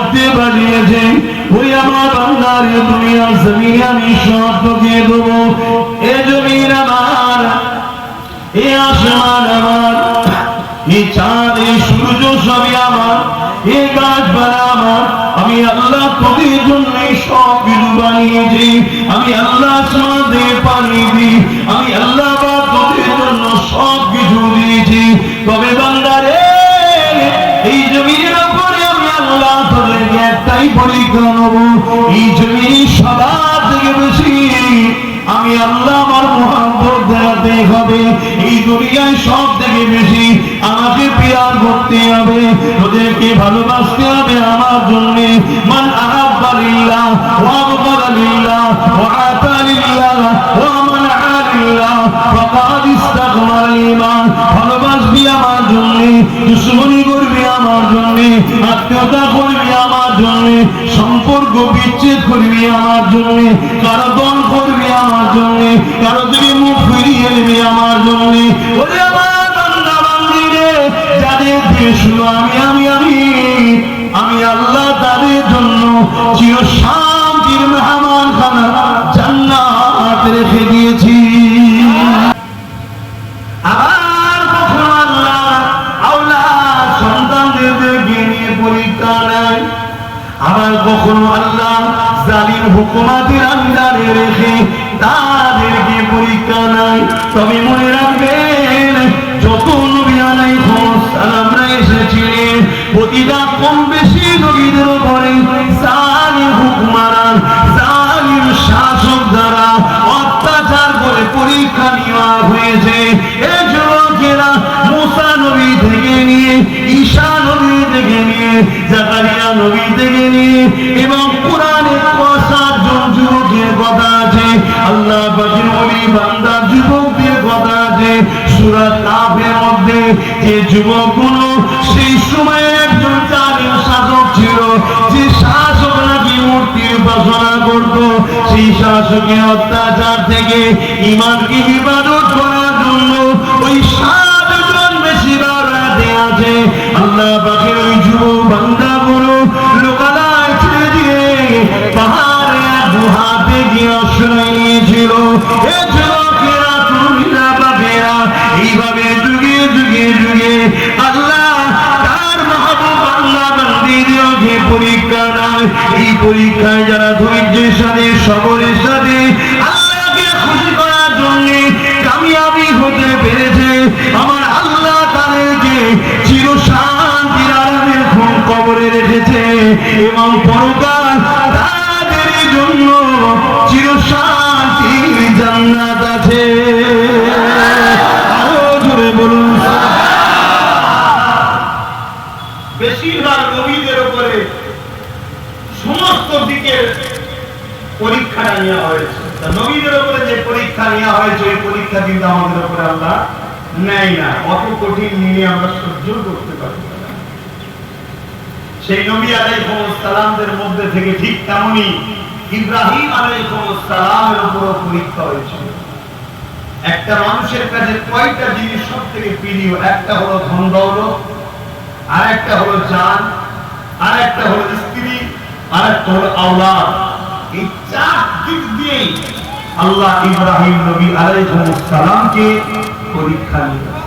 করতে পারিয়েছে, ওই আমার বান্দার দুনিয়া জমিন আমি সব তোকে দেবো। এ জমিন আমার, এ আসমান আমার, এ চাঁদ, এই সূর্য সবই আমার, এ গাছপালা আমার। আমি আল্লাহ তোদের জন্য সব কিছু বানিয়েছি। আমি আল্লাহ আসমান থেকে পানি দিই, আমি আল্লাহ তোদের জন্য সব কিছু দিয়েছি। তবে বান্দারে, এই জমিনের উপরে আমি আল্লাহ তোদেরকে একটাই পরীক্ষা নেব। এই জমিন সবার থেকে বেশি আমি আল্লাহ আমার মুহাব্বত দেখাতে হবে। এই দুনিয়ায় সব থেকে বেশি আমাকে প্যার করতে হবে, ওদেরকে ভালোবাসতে হবে আমার জন্য। মান আহাব্বা লিল্লাহ ওয়া আবগাদা লিল্লাহ ওয়া আতা লিল্লাহ ওয়া মানআ লিল্লাহ ফাকাদ ইসতাকমাল ঈমান। ভালোবাসবি আমার জন্য, দুশমনি করবি আমার জন্য, আত্মীয়তা করবি আমার জন্য, সম্পর্ক বিচ্ছেদ করবি আমার জন্য, কারো দল করবি আমার জন্য, কারো থেকে মুখ ফিরিয়ে নেবি আমার জন্য। ওরে আমার বান্দা বান্দিরে, যাদের দিয়ে শুনো আমি আল্লাহ তাদের জন্য চির শান্তির মেহমান খানা জান্নাত রেখে দিয়েছি। আবার কখনো আল্লাহ আওলাদ সন্তানদেরকে নিয়ে পরীক্ষা নেয়, আবার কখনো আল্লাহ জালিম হুকুমাতের আন্ডারে রেখে তাদেরকে পরীক্ষা নেয়। তবে মনে রাখবেন, যত নবী আলাইহিস সালামরা এসেছিলেন, প্রতিটা কম বেশি নবীদের উপরে জালিম হুকুমারা, জালিম শাসক দ্বারা অত্যাচার করে পরীক্ষা নেওয়া হয়েছে। এই যুবকেরা মুসা নবী থেকে নিয়ে, ঈসা নবী থেকে নিয়ে, জাকারিয়া নবী থেকে নিয়ে, এবং কোরআনে ৭ জন যুবকের কথা আছে, আল্লাহ পাকের ওলি বান্দা যুবকদের কথা আছে। সূরা কাফের মধ্যে যে যুবকগুলো সেই সময়ে একজন জালিম শাসক ছিল, যে শাসক নাকি মূর্তির উপাসনা করত, সেই শাসকের অত্যাচার থেকে ঈমানকে হিফাজত করার জন্য ওই ৭ জন বেশি বাড়াতে আছে। আল্লাহ পাকের ওই যুবক বান্দাগুলো লোকালয় ছেড়ে দিয়ে পাহাড়ে গুহাতে গিয়ে আশ্রয় নিয়েছিল। এ যুবকেরা, তরুণীরা, বাপেরা, এইভাবে যুগে যুগে যুগে আল্লাহ তার মাহবুব আল্লাহ বান্দিদেরকে পরীক্ষা নেয়। এই পরীক্ষায় যারা ধৈর্যের সাথে, সবরের সাথে আল্লাহকে খুশি করার জন্য কামিয়াবি হতে পেরেছে, আমার আল্লাহ তাদেরকে চির শান্তির আরামের কবরে রেখেছে, এবং পরকাল তাদের জন্য চির শান্তির জান্নাত আছে। আরো জোরে বলুন। বেশিরভাগ নবীদের উপরে সমস্ত দিকের পরীক্ষাটা নেওয়া হয়েছে। নবীদের উপরে যে পরীক্ষা নেওয়া হয়েছে, ওই পরীক্ষা কিন্তু আমাদের উপরে আল্লাহ নেয় না। অত কঠিন নিয়ে আমরা সহ্য করতে পারি না। সেই নবী আলাইহিস সালামদের মধ্যে থেকে ঠিক তেমনি ইব্রাহিম আলাইহিস সালামের উপর পরীক্ষা হয়েছিল। একটা মানুষের কাছে কয়টা জিনিস সবথেকে প্রিয়? একটা হলো ধন দৌলত, আর একটা হলো জান, আর একটা হলো স্ত্রী, আর একটা হলো আওলাদ। এই 4 দিক দিয়ে আল্লাহ ইব্রাহিম নবী আলাইহিস সালামকে পরীক্ষা নিয়েছেন।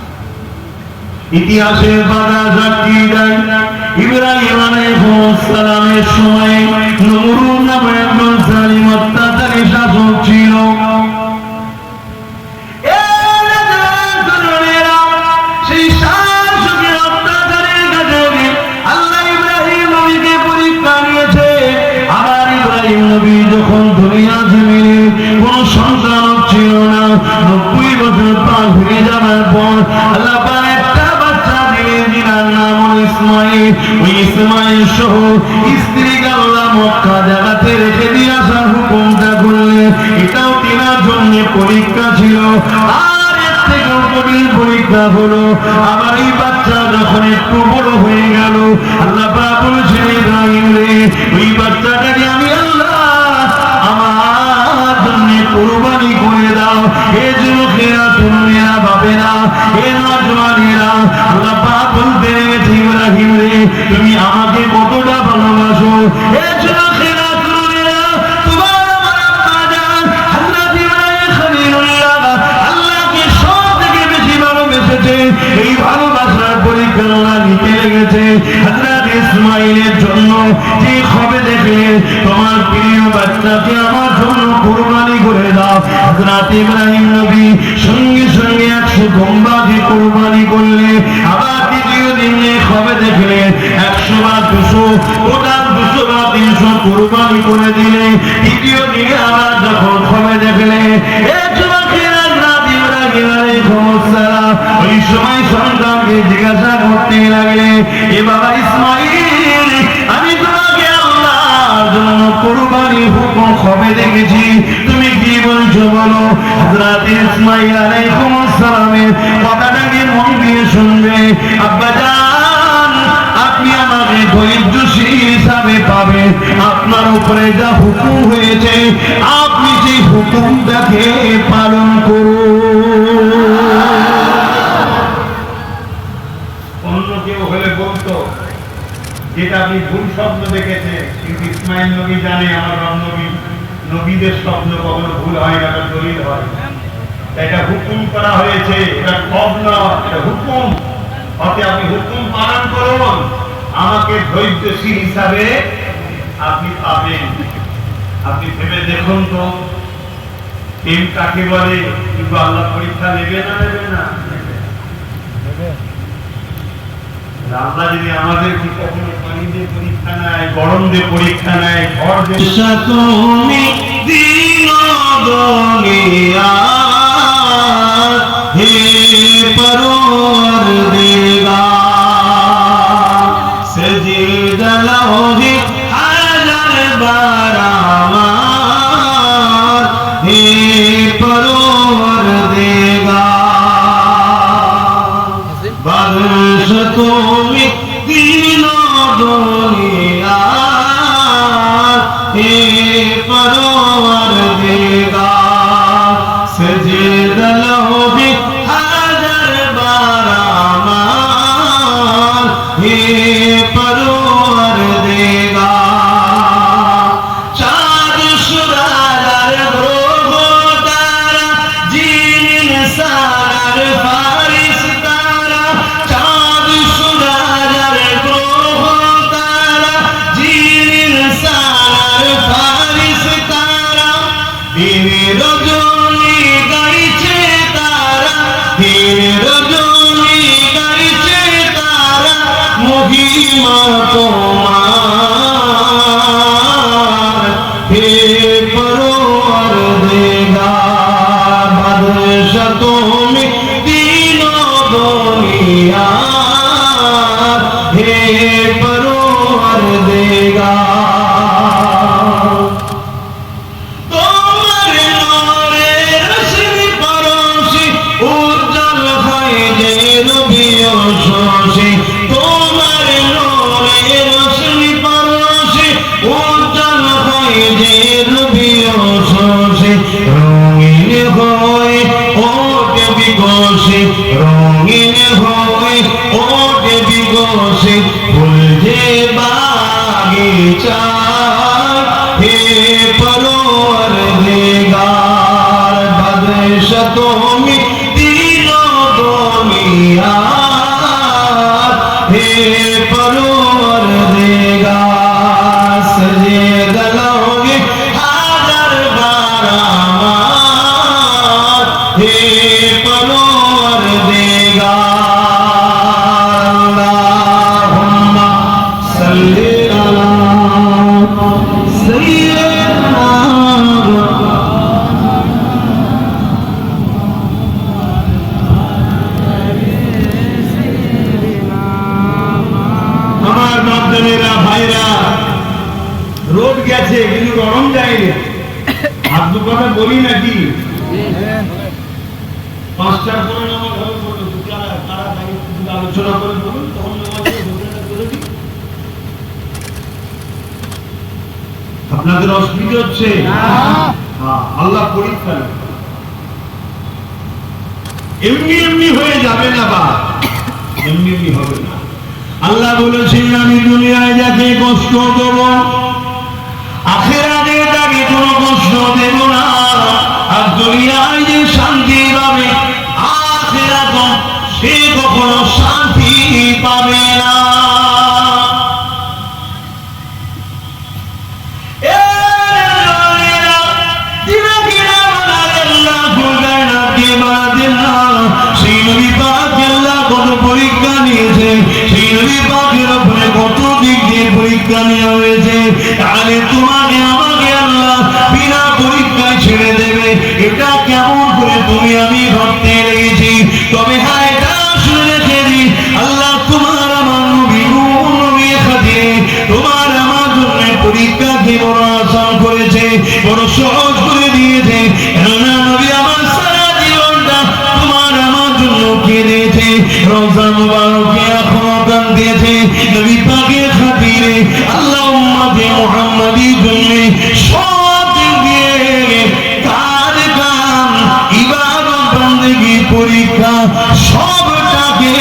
ইতিহাসের পাতা সাক্ষী দেয়, ইব্রাহিম আলাইহিস সালামের সময় নমরুদ নামে একজন জালিম অত্যাচারী শাসক ছিল। সেই শাসকের অত্যাচারের কাছে আল্লাহ ইব্রাহিম নবীকে পরীক্ষা নিয়েছে। আবার ইব্রাহিম নবী যখন দুনিয়া জমিনে কোন সন্তান ছিল না, 90 বছর পার হয়ে যাওয়ার পর আল্লাহ ইসমাইল, ওই ইসমাইল সহ স্ত্রীকে আল্লাহ মক্কা জায়গাতে রেখে দিয়ে আসার হুকুমটা করলেন। এটাও তিনার জন্য পরীক্ষা ছিল। আর এর থেকে কঠিন পরীক্ষা হলো, আবার এই বাচ্চা যখন একটু বড় হয়ে গেল, আল্লাহ পাক বলেছেন, ইব্রাহিম রে, ওই বাচ্চাটাকে আমি আল্লাহ আমার জন্য কুরবানি করে দাও। হে যুবকেরা, তরুণেরা, বাপেরা, হে নওজওয়ানেরা, আল্লাহ পাক বলতে রেখেছে, ইব্রাহিম রে, তুমি আমাকে কতটা ভালোবাসো, তোমার প্রিয় বাচ্চাকে আমার জন্য কুরবানি করে দাও। হযরত ইব্রাহিম নবী সঙ্গে সঙ্গে 100 গম্বাকে কুরবানি করলে। আবার দ্বিতীয় দিনে খবে দেখলে 100 বা 200 টোটাল 200 বা 300 কুরবানি করে দিলে। তৃতীয় দিনে আবার যখন খবে দেখলে ওই সময় সন্তানকে জিজ্ঞাসা করতে লাগলে, এ বাবা ইসমাইল, আমি তোমাকে আল্লাহর জন্য কুরবানির হুকুম কবে দেখেছি, তুমি কি বলছো বলো। হযরত ইসমাইল আলাইহিস সালামের কথাটাকে মন দিয়ে শুনবে। আব্বা জান, আপনি আমাকে ধৈর্যশীল হিসাবে পাবেন। আপনার উপরে যা হুকুম হয়েছে আপনি সেই হুকুমটাকে পালন করুন। অন্য কেউ হলে বলতো যেটা আপনি ভুল স্বপ্ন দেখেছেন, কিন্তু ইসমাইল নবী জানে আমার রব নবী, নবীদের স্বপ্ন কখনো ভুল হয় না, দলিল হয়। এটা হুকুম করা হয়েছে, এটা খব নয়, এটা হুকুম। অতএব আপনি হুকুম পালন করুন, আমাকে ধৈর্যশীল হিসাবে আপনি পাবেন। আপনি ভেবে দেখুন তো, প্রেম কাকে বলে? কিন্তু আল্লাহ পরীক্ষা নেবে না, নেবে না? আল্লাহ যদি আমাদের কি কখনো পানি দিয়ে পরীক্ষা নেয়, গরম দিয়ে পরীক্ষা নেয়, ঝড় দিয়ে, তুমি দিন দুনিয়া হে পরওয়ারদিগার, সজিদা লাহি হাজার বার আমার হে পরওয়ারদিগার, বাদশ তুমি দিন দুনিয়া হে পরওয়ারদিগার, সজিদা লাহি হাজার বার আমার হে পরওয়ারদিগার। চাঁদ সূরজ গ্রহ তারা জিন ইনসান ফারিস্তারা, চাঁদ সূরজ গ্রহ তারা জিন ইনসান ফারিস্তারা, দিনের রজনী গাইছে তারা, দিনের রজনী গাইছে তারা মহিমা তোমার হে পরওয়ারদিগার, বাদশ তুমি দিন দুনিয়া হে পরওয়ারদিগার। তোমার নূরে রশ্মি পরশে উজ্জ্বল হয় যে নবী শোষে, তোমার নূরে রশ্মি পরশে উজ্জ্বল হয় যে নবী শোষে, রঙিন হয় ওঠে বিকশে, রঙিন হয় ওঠে বিকশে, ফুল যে বাগিচা হে পরওয়ারদিগার, বাদশ তুমি দিন দুনিয়া হে পরওয়ারদিগার, সজিদা লাহি হাজার বার আমার হে পরওয়ারদিগার। আল্লাহুম্মা সাল্লি আলা সাইয়্যিদিনা আমার মাধ্যমেরা ভাইরা, রোদ গেছে কিন্তু গরম যায়নি। আর দু কথা বলি নাকি? পাঁচটার পরে নামাজ হবে, তারা আলোচনা করে বলুন, তখন আপনাদের অসুবিধা হচ্ছে? আল্লাহ পরীক্ষা এমনি এমনি হয়ে যাবে না, বা এমনি এমনি হবে না। আল্লাহ বলেছেন আমি দুনিয়ায় যাকে কষ্ট দেব আখিরাতে তাকে কোনো কষ্ট দেব না। আর দুনিয়ায় যে শান্তি পাবে আখিরাতে সে কখনো শান্তি পাবে না। পরীক্ষা নেওয়া হয়েছে, তাহলে তোমাকে আমাকে আল্লাহ বিনা পরীক্ষায় ছেড়ে দেবে, এটা কেমন করে তুমি আমি ভাবতে লেগেছি। তবে হ্যাঁ, এটা শুনে রেখে দিই, আল্লাহ তোমার আমার নবী নবী খাতিরে তোমার আমার জন্য পরীক্ষাকে বড় আসান করেছে, বড় সহজ করে দিয়েছে। কেননা নবী আমার সারা জীবনটা তোমার আমার জন্য কেঁদেছে, রমজান মুবারকে এখনো কাঁদিয়েছে নবী পাকের খাতিরে। আল্লাহ উম্মতে মুহাম্মাদির জন্য সব দিক দিয়ে কাজ কাম ইবাদত বন্দেগী পরীক্ষা সবটাকে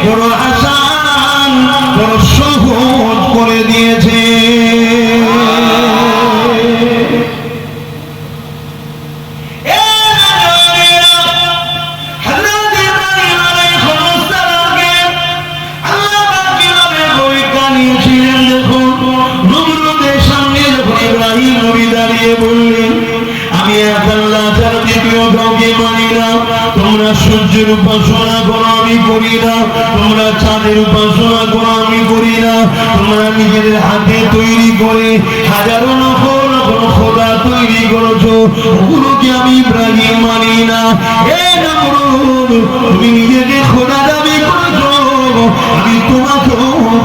বড় আসান বড় সহজ করে দিয়েছে। সূর্যের উপাসনা করো আমি করি না, তোমরা চাঁদের উপাসনা করো আমি করি না, তোমরা নিজেদের হাতে তৈরি করে হাজারো নকল খোদা তৈরি করেছো, ওগুলোকে আমি ইব্রাহিম মানি না। এ নমরুদ, তুমি নিজেকে খোদা দাবি করেছো, আমি তোমাকে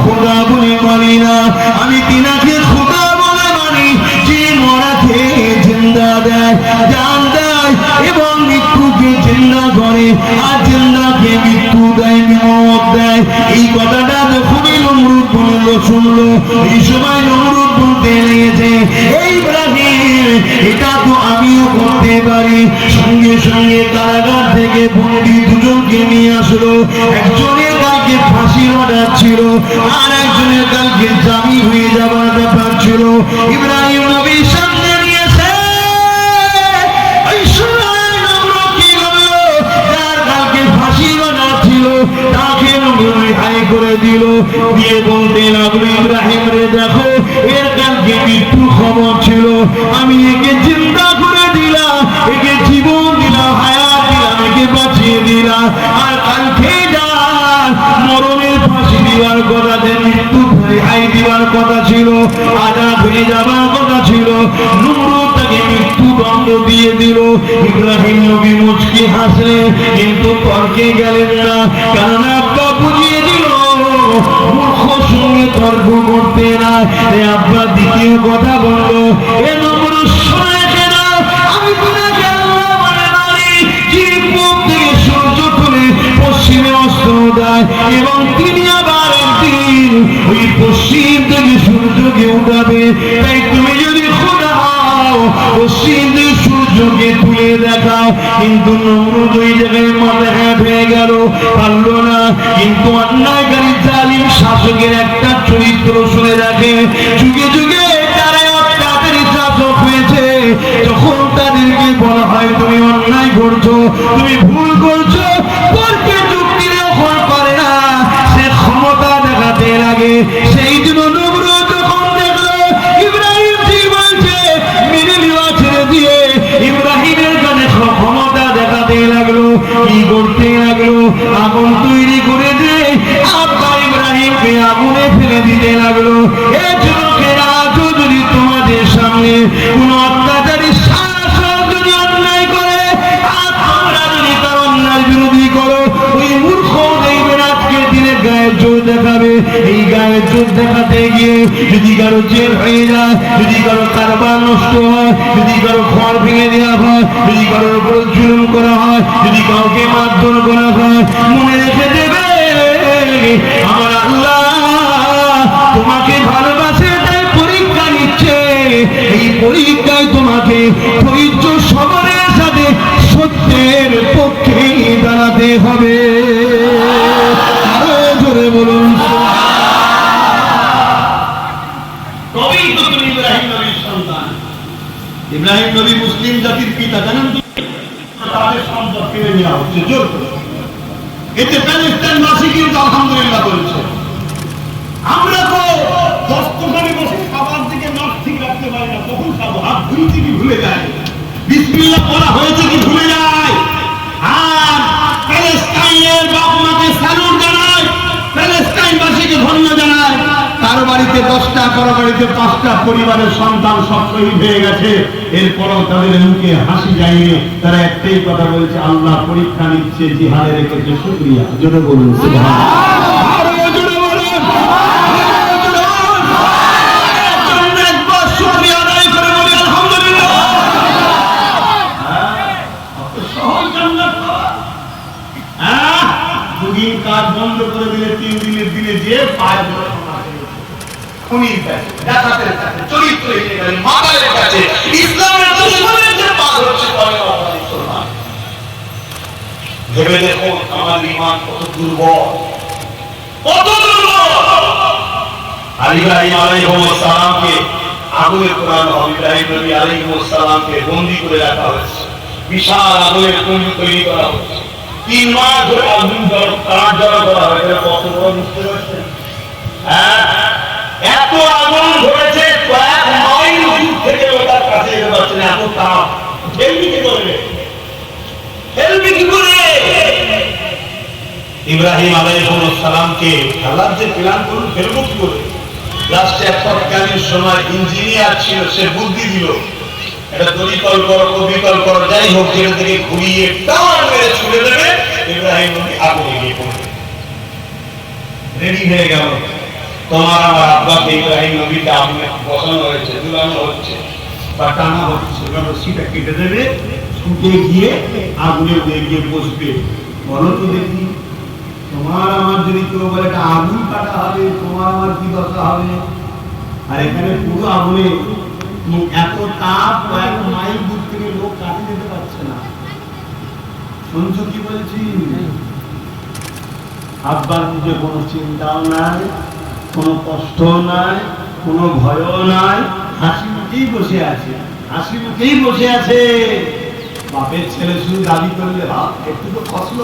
খোদা বলে মানি না। আমি তিনাকে খোদা বলে মানি, যে মরাকে জিন্দা দেয়, জান দেয় এবং মৃত্যুকে জিন্দা করে, আর জিন্দাকে মৃত্যু দেয়, মত দেয়। এই কথাটা যখনই নমরুদ বলল শুনলো, এই সময় নমরুদ বলতে লেগেছে, এই ইব্রাহিম এটা তো আমিও করতে পারি। সঙ্গে সঙ্গে কারাগার থেকে বন্দী দুজনকে নিয়ে আসলো। একজনের কালকে ফাঁসির অর্ডার ছিল, আর একজনের কালকে জামিন হয়ে যাওয়ার ব্যাপার ছিল। ইব্রাহিম নবীর সামনে নিয়েছে। এই সময় নমরুদ কি করলো, যার কালকে ফাঁসির অর্ডার ছিল তাকে নমরুদ রেহাই করে দিল, দিয়ে বলতে লাগলো, ইব্রাহিম রে দেখো, এর কালকে মৃত্যুর খবর ছিল, আমি একে চিন্তা করে দিলাম, একে জীবন দিলাম, হায়াত দিলাম, একে বাঁচিয়ে দিলাম। আর কালকে যার মরণের ফাঁসি দিবার কথা, মৃত্যু রেহাই দিবার কথা ছিল, আজাদ হয়ে যাবার কথা ছিল, নমরুদ তাকে মৃত্যুদণ্ড দিয়ে দিল। ইব্রাহিম নবী মুচকি হাসলেন, কিন্তু তর্কে গেলেন না, কারণ আব্বা বুঝিয়ে দিল মূর্খ সঙ্গে তর্ক করতে না। আব্বা দ্বিতীয় কথা বললো, এ নমরুদ শোনে না, আমি তোমাকে আল্লাহ বলে মানি, যিনি পূব থেকে সূর্য তুলে পশ্চিমে অস্ত দেয়, এবং তিনি আবার একদিন ওই পশ্চিম থেকে সূর্যকে উঠাবে। তাই তুমি যদি খোদা হও, পশ্চিম থেকে সূর্যকে তুলে দেখাও। কিন্তু নমরুদ ওই জায়গায় মাথা হ্যাট হয়ে গেল, পারল না। কিন্তু অন্যায়কারী জালিম শাসকের একটা চরিত্র শুনে রাখে, যুগে যুগে তারা অত্যাচারী শাসক হয়েছে। যখন তাদেরকে বলা হয় তুমি অন্যায় করছো, তুমি ভুল করছো, তর্কে যুক্তি যখন করে না, সে ক্ষমতা দেখাতে লাগে। সেই জন্য নমরুদ যখন দেখলো ইব্রাহিম ঠিক বলছে, মেনে নেওয়া ছেড়ে দিয়ে ইব্রাহিমের কাছে ক্ষমতা দেখাতে লাগলো। কি করতে লাগলো, আগুন তৈরি করে দিয়ে আব্বা ইব্রাহিমকে আগুনে ফেলে দিতে লাগলো। এই যুবকেরা, যদি তোমাদের সামনে কোন অত্যাচারী শাসক যদি অন্যায় করে, আর তোমরা যদি তার অন্যায় বিরোধী করো, ওই মূর্খ দেখবেন আজকের দিনে গায়ের জোর দেখাবে। এই গায়ের জোর দেখাতে গিয়ে যদি কারো জেল হয়ে যায়, যদি কারো কারবার নষ্ট হয়, যদি কারো ঘর ভেঙে দেওয়া হয়, যদি কারোর উপর জুলুম করা হয়, যদি কাউকে মারধর করা হয়, মনে রেখে দেবে আমার আল্লাহ তোমাকে ভালোবাসে, তাই পরীক্ষা নিচ্ছে। এই পরীক্ষায় তোমাকে ধৈর্য সবরের সাথে সত্যের পক্ষে দাঁড়াতে হবে। আরো জোরে বলুন, তবেই তো তুমি ইব্রাহিম নবীর সন্তান। ইব্রাহিম নবী মুসলিম জাতির পিতা, জানেন তো? তাদের সম্পদ ফিরে নেওয়া হচ্ছে জোর করে। এতে প্যালেস্টাইনবাসী কিন্তু আলহামদুলিল্লাহ বলছে। আমরা তো 10 দোকানে বসে খাবার দিকে নাক ঠিক রাখতে পারি না, কখন খাবো, হাত ধুইতে কি ভুলে যায়, বিসমিল্লাহ পড়া হয়েছে কি ভুলে যায়। আর প্যালেস্টাইনের বাপ মাকে স্যালুট জানায়, প্যালেস্টাইনবাসীকে ধন্য জানায়। তার কারো বাড়িতে 10টা, কারো বাড়িতে 5টা পরিবারের সন্তান সব শহীদ হয়ে গেছে, এরপরও তাদের মুখে হাসি যায়নি। তারা একটাই কথা বলছে, আল্লাহ পরীক্ষা নিচ্ছে, জিহাদে রেখেছে শুকরিয়া। জোরে বলুন সুবহানাল্লাহ। দুদিন কাজ বন্ধ করে দিলে 3 দিনের দিনে যে পায় খুনির কাছে, ডাকাতের কাছে, চরিত্রহীনের কাছে, মাতালের কাছে, ইসলামের দুশমনের যে পা ধরছে বলে মুসলমান। ভেবে দেখো আমার ঈমান কত দুর্বল, কত দুর্বল। ইব্রাহিম আলাইহিস সালামকে আগুনে পোড়ানো হবে, ইব্রাহিম নবী আলাইহিস সালামকে বন্দী করে রাখা হয়েছে, বিশাল আগুনের কুণ্ড তৈরি করা হয়েছে, 3 মাস ধরে আগুন তার জ্বালা করা হয়েছে। কত বড় বুঝতে পারছেন? হ্যাঁ, এত আগুন ধরেছে, কয়েক মাইল দূর থেকে ওটার কাছে যেতে পারছে না, এত তাপ। খেলবি কি করে? খেলবি কি করে? ইব্রাহিম আলাইহিস সালামকে আল্লাহ যে প্ল্যান করল, ফেলবো কি করে? লাস্টে এক তৎকালীন সময় ইঞ্জিনিয়ার ছিল, সে বুদ্ধি দিল, এটা দলিতল করো, কবিতল করো, যাই হোক, যেটা থেকে ঘুরিয়ে টান মেরে ছুড়ে দেবে, ইব্রাহিম নবী আগুনে গিয়ে পড়বে। রেডি হয়ে গেল। তোমার আমার আব্বাকে ইব্রাহিম নবীকে আগুনে বসানো হয়েছে, ঝুলানো হচ্ছে বা টানা হচ্ছে, রশিটা কেটে দেবে, ছুটে গিয়ে আগুনে গিয়ে বসবে। বলো তো দেখি, তোমার আমার যদি কেউ বলে এটা আগুন কাটা হবে, তোমার আমার কি দশা হবে? আর এখানে পুরো আগুনে এত তাপ, কয়েক মাইল দূর থেকে লোক কাটে যেতে পারছে না। শুনছো কি বলছি? আব্বার মুখে কোনো চিন্তাও নাই, কোনো কষ্ট নাই, কোনো ভয়ও নাই, হাসি মুখেই বসে আছে, হাসি মুখেই বসে আছে। বাপের ছেলে শুধু দাবি করলে, বাপ একটু তো ফসল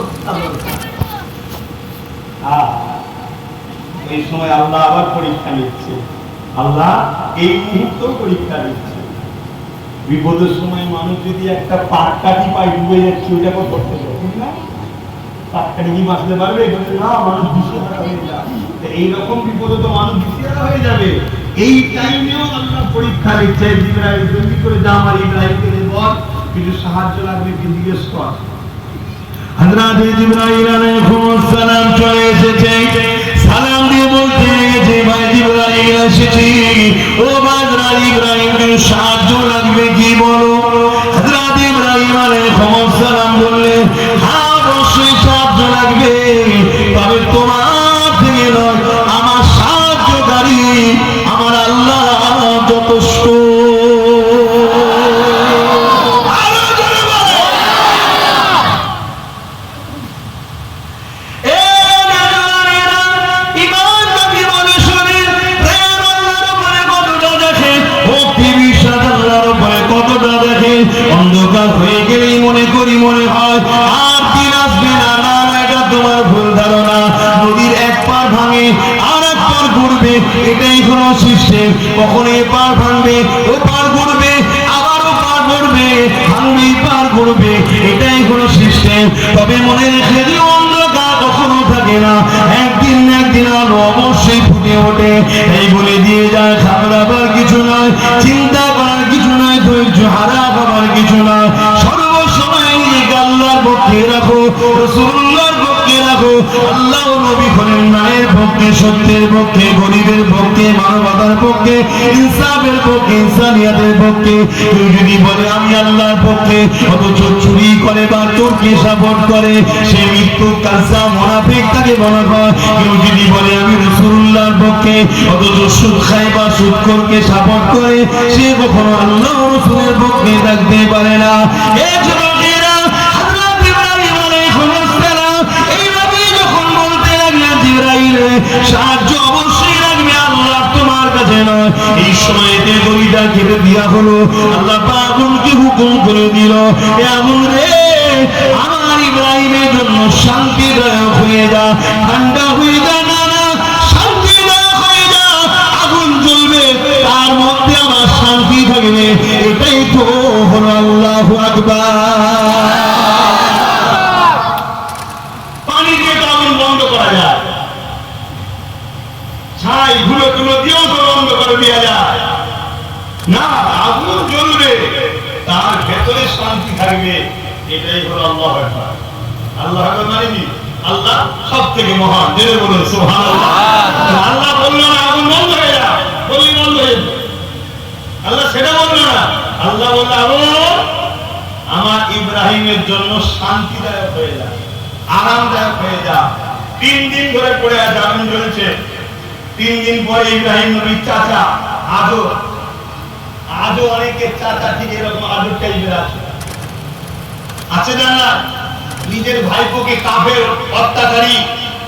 এই সময় আল্লাহ আবার পরীক্ষা নিচ্ছে, আল্লাহ এই মুহূর্তেও পরীক্ষা নিচ্ছে। বিপদের সময় মানুষ যদি একটা পাটকাঠি পায়, ডুবে যাচ্ছে, ওইটাকে করতে পারবে না, পাটকাঠি কি বাঁচতে পারবে? না, মানুষ দিশেহারা হয়ে যাবে। এইরকম বিপদে তো মানুষ দিশেহারা হয়ে যাবে। এই টাইমেও আল্লাহ পরীক্ষা নিচ্ছে। জিবরাইল জলদি করে যা, আমার ইব্রাহিমকে বল কিছু সাহায্য লাগবে, কি জিজ্ঞেস কর। হযরত জিবরাইল আলাইহিস সালাম চলে এসেছে, সালাম দিয়ে বলতে লেগেছে, ভাই জিবরাইল এসেছি, ও হযরত ইব্রাহিমকে সাহায্য লাগবে কি বলো। হযরত ইব্রাহিম আলাইহিস সালাম বললেন, হ্যাঁ অবশ্যই সাহায্য লাগবে, তবে তোমার থেকে নয়, আমার সাহায্যকারী আমার আল্লাহ যথেষ্ট। অন্ধকার হয়ে গেলেই মনে করি, মনে হয় আর দিন আসবে না। না, এটা তোমার ভুল ধারণা। নদীর এক পার ভাঙে আর এক পার ঘুরবে, এটাই কোনো সিস্টেম। কখনো এ পার ভাঙবে, ও পার ঘুরবে, আবার ও পার ঘুরবে, ভাঙবে, পার ঘুরবে, এটাই কোনো সিস্টেম। তবে মনে রেখে দিও, অন্ধকার কখনো থাকে না, একদিন না একদিন আলো অবশ্যই ফুটে ওঠে। এই বলে দিয়ে যায়, ঘাবড়াবার কিছু নয়, চিন্তা করার কিছু নয়, ধৈর্য হারা হবার কিছু নয়। সর্বসময় নিজেকে আল্লাহর পক্ষে রাখো, রাসূলুল্লাহর পক্ষে রাখো। আল্লাহ নবী হলেন ন্যায়ের পক্ষে, সত্যের পক্ষে, গরিবের পক্ষে, মানবতার পক্ষে, ইনসাফের পক্ষে, ইনসানিয়াতের পক্ষে। কেউ যদি বলে আমি আল্লাহর পক্ষে, অথচ চুরি করে বা চোরকে সাপোর্ট করে, সে মৃত্যুর কাঁচা মুনাফিক, তাকে বলা হয়। কেউ যদি বলে আমি রাসূলুল্লাহর পক্ষে, অথচ সুদ খায় বা সুদখোরকে সাপোর্ট করে, সে কখনো আল্লাহ রাসূলের পক্ষে থাকতে পারে না। এই যুবকেরা, হযরত ইব্রাহিম আলাইহিস সালাম এইভাবে যখন বলতে লাগলেন, জিবরাইল সাহায্য অবশ্যই লাগবে, আল্লাহ তোমার কাছে নয়। এই সময়তে দড়িটা কেটে দেওয়া হলো, আল্লাহ আগুনকে হুকুম করে দিল, এ আগুন রে, আমার ইব্রাহিমের জন্য শান্তিদায়ক হয়ে যা, ঠান্ডা হয়ে যা, না না, শান্তিদায়ক হয়ে যা। আগুন জ্বলবে, তার মধ্যে আমার শান্তি থাকবে, এটাই তো হলো আল্লাহু আকবার। পানি দিয়ে তো আগুন বন্ধ করা যায়, ছাই ধুলো তুলো দিয়ে দেওয়া যায় না, আগুন জ্বলবে তার ভেতরে শান্তি থাকবে। এটাই হলো আল্লাহু আকবার। আল্লাহু আকবার মানে কি? আল্লাহ সব থেকে মহান। জেনে বলুন সুবহানাল্লাহ। আল্লাহ বললো না আগুন বন্ধ হয়ে যা, বললি বন্ধ হয়ে যাবে, আল্লাহ সেটা বললো না। আল্লাহ বললো আগুন আমার ইব্রাহিমের জন্য শান্তিদায়ক হয়ে যা, আরামদায়ক হয়ে যা। 3 দিন ধরে পড়ে আছে, আগুন জ্বলছে। 3 দিন পরে ইব্রাহিম নবীর চাচা আজও অনেকের চাচা ঠিক এরকম আজব টাইপের আছে না, নিজের ভাইপোকে কাফের, অত্যাচারী,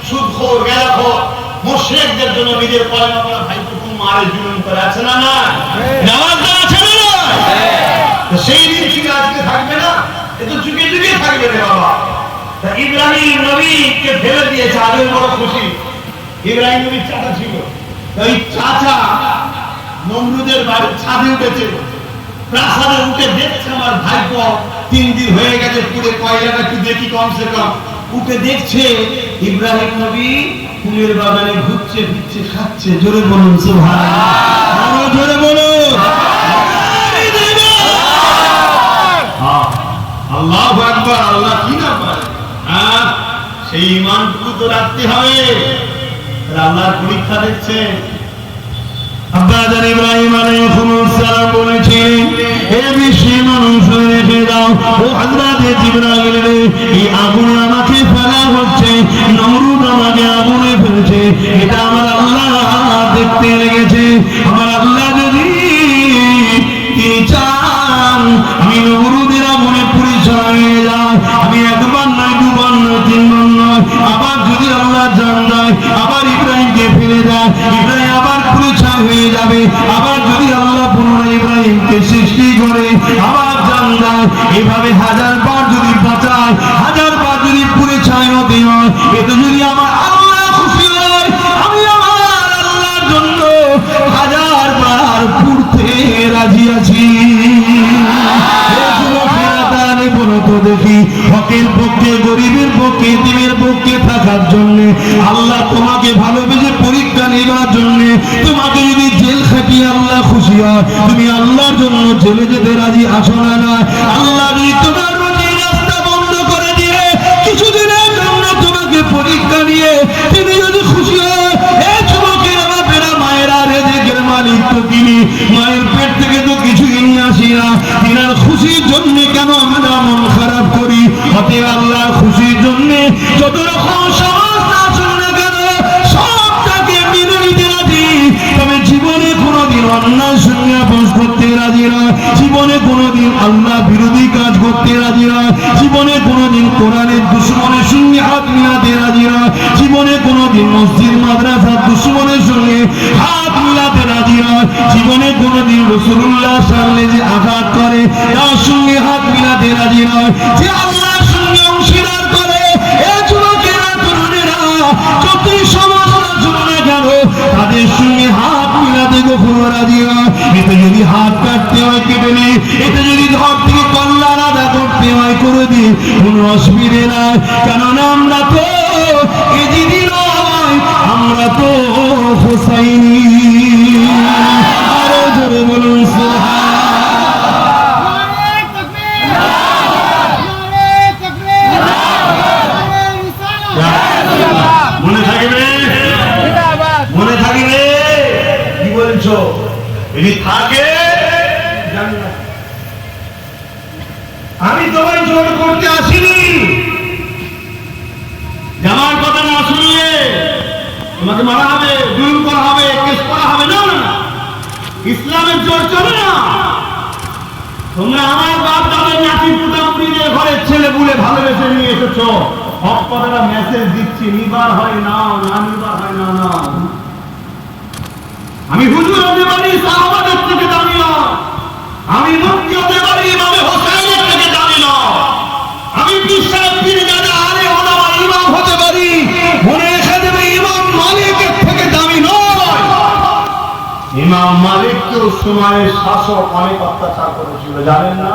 সুদখোর, গেলাখোর, মুশরিকদের জন্য নিজের কলেমা পড়া ভাইপোকে মারে, জুলুম করে, আছে না? নামাজ আছে না? তো সেই দিন কি আজকে থাকবে না? এ তো যুগে যুগে থাকবে রে বাবা। তা ইব্রাহিম নবীকে ফেলে দিয়েছে, আজও বড় খুশি। ইব্রাহিম নবীর চাচা ছিল, ওই চাচা নমরুদের বাড়ির ছাদে উঠেছে, প্রাসাদে উঠে দেখছে আমার ভাইপো 3 দিন হয়ে গেছে পুড়ে, কয়লাটা কি দেখি কমসে কম। উঠে দেখছে ইব্রাহিম নবী ফুলের বাগানে ঘুরছে ফিরছে খাচ্ছে। জোরে বলুন সুবহানাল্লাহ, আরো জোরে বলুন আল্লাহু আকবার। আল্লাহ কি না পারে, সেই ঈমানটুকু তো রাখতে হবে। আল্লাহর পরীক্ষা দেখছে। আব্বাজান ইব্রাহিম আলাইহিস সালাম বলেছিলেন, হে বিশ্বের মানুষ রেখে দাও, ও হযরত জিবরাইল রে, এই আগুনে আমাকে ফেলা হচ্ছে, নমরুদ আমাকে আগুনে ফেলছে, এটা আমার আল্লাহ দেখতে লেগেছে। আমার আল্লাহ যদি তিনি চান আমি নমরুদের আগুনে পরিচয় হয়ে যায়, আমি একবার নয়, দুবার নয়, 3 বার নয়, আবার যদি আল্লাহ জান দেয়, আবার ইব্রাহিমকে ফেলে দেয়, ইব্রাহিম আবার পরিচয় হয়ে যাবে। আবার যদি আল্লাহ পুনরায় ইব্রাহিমকে সৃষ্টি করে আবার জান দেয়, এভাবে 1000 বার যদি বাঁচায়, 1000 বার যদি পরিচয় হতে হয়, এতে যদি আমার আল্লাহ খুশি হয়, আমি আমার আল্লাহর জন্য 1000 বার পুড়তে রাজি আছি। দেখি হকের পক্ষে, গরিবের পক্ষে, দিনের পক্ষে থাকার জন্য আল্লাহ তোমাকে ভালোবেসে পরীক্ষা নেবার জন্য, তোমাকে যদি জেল খাটিয়ে আল্লাহ খুশি হয়, তুমি আল্লাহর জন্য জেলে যেতে রাজি আছো না? না, আল্লাহ যদি তোমার রুজির রাস্তা বন্ধ করে দিয়ে কিছুদিনের জন্য তোমাকে পরীক্ষা নিয়ে তিনি যদি খুশি হয়, এই যুবকেরা বাপেরা মায়েরা, রেজেকের মালিক তো তিনি, মায়ের পেট থেকে তো কিছুই নিয়ে আসি না, তিনার খুশির জন্য কেন আমরা মন খারাপ করি? অতএব আল্লাহর খুশির জন্য যত রকম সমস্যা আসুন না কেন সবটাকে মেনে নিতে রাজি। তবে জীবনে কোনোদিন অন্যায় সঙ্গে আপোষ করতে রাজি নয়, জীবনে কোনোদিন আল্লাহ বিরোধী কাজ করতে রাজি নয়, জীবনে কোনোদিন কোরআনের দুশমনের সঙ্গে হাত মিলাতে রাজি নয়, জীবনে কোনোদিন মসজিদ মাদ্রাসার দুশমনের সঙ্গে হাত মিলাতে রাজি নয়, জীবনে কোনোদিন রাসূলুল্লাহ সামনে যে আঘাত করে তার সঙ্গে হাত মিলাতে রাজি নয়, যে আল্লাহর সঙ্গে অংশীদার করে এই যুবকেরা তরুণেরা যতই সমস্যা শুনো না কেন তাদের সঙ্গে হাত মিলাতে কখনো রাজি নয়। এতে যদি হাত কাটতে হয় কেটে নি, এতে যদি ঘর থেকে কল্লা আলাদা করতে হয় করে দিই, কোনো অসুবিধে নাই। কেননা আমরা তো এজিদি নয়, আমরা তো হোসাইনি। আরো জোরে বলুন সুবহানাল্লাহ। মনে থাকবে, মনে থাকবে কি বলছো? যদি থাকে আমি তোমায় জোর করতে আসিনি, আমার কথা না শুনলে তোমাকে মারা হবে, জুলুম করা হবে, কেস করা হবে। না না, ইসলামের জোর চলে না। তোমরা আমার বাপ দাদার নাতি পুতাপুতিদের ঘরের ছেলে বুলে ভালোবেসে নিয়ে এসেছো, হক কথাটা মেসেজ দিচ্ছি, নিবার হয় না, না নিবার হয় না। না, আমি হুজুর হতে পারি সাহাবাদের থেকে দামি না, আমি মুফতি হতে পারি ইমামে হোসেনের থেকে দামি না, আমি বিশ্বাস পীর দাদা আলে ওলামা ইমাম হতে পারি, মনে রেখে দেবে ইমাম মালিকের থেকে দামি নয়। ইমাম মালিককেও সময়ের শাসক অনেক অত্যাচার করেছিল, জানেন না?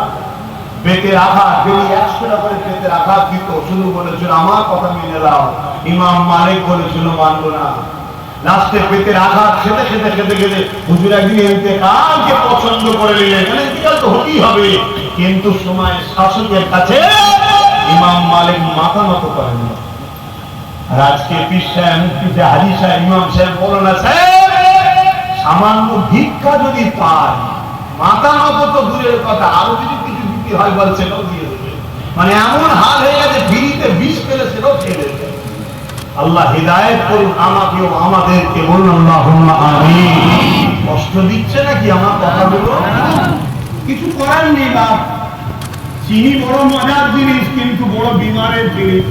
পেটের আঘাত, যদি 100টা করে পেটের আঘাত দিত, শুধু বলেছিল আমার কথা মেনে নাও। ইমাম মালিক বলেছিল মানব না। লাস্টে পেটের আঘাত খেতে খেতে খেতে খেতে হুজুর একদিন ইন্তেকালকে পছন্দ করে নিলেন, ইন্তেকাল তো হতেই হবে, কিন্তু সময় শাসকের কাছে ইমাম মালিক মাথা নত করেন না। আর আজকে পীর সাহেব, মুফতি সাহেব, হাজী সাহেব, ইমাম সাহেব, মৌলানা সাহেব সামান্য ভিক্ষা যদি পায়, মাথা নত তো দূরের কথা, আরো যদি কিছু দিতে হয় বল সেটাও দিয়ে দেবে। মানে এমন হাল হয়ে গেছে, ফিরিতে বিষ পেলে সেটাও খেয়ে দেবে। আল্লাহ হিদায়াত করুন আমাকেও আমাদেরকে, বলুন আল্লাহুম্মা আমিন। কষ্ট দিচ্ছে নাকি আমার কথাগুলো? কিছু করার নেই বাপ। চিনি বড় মজার জিনিস, কিন্তু বড় বিমারের জিনিস।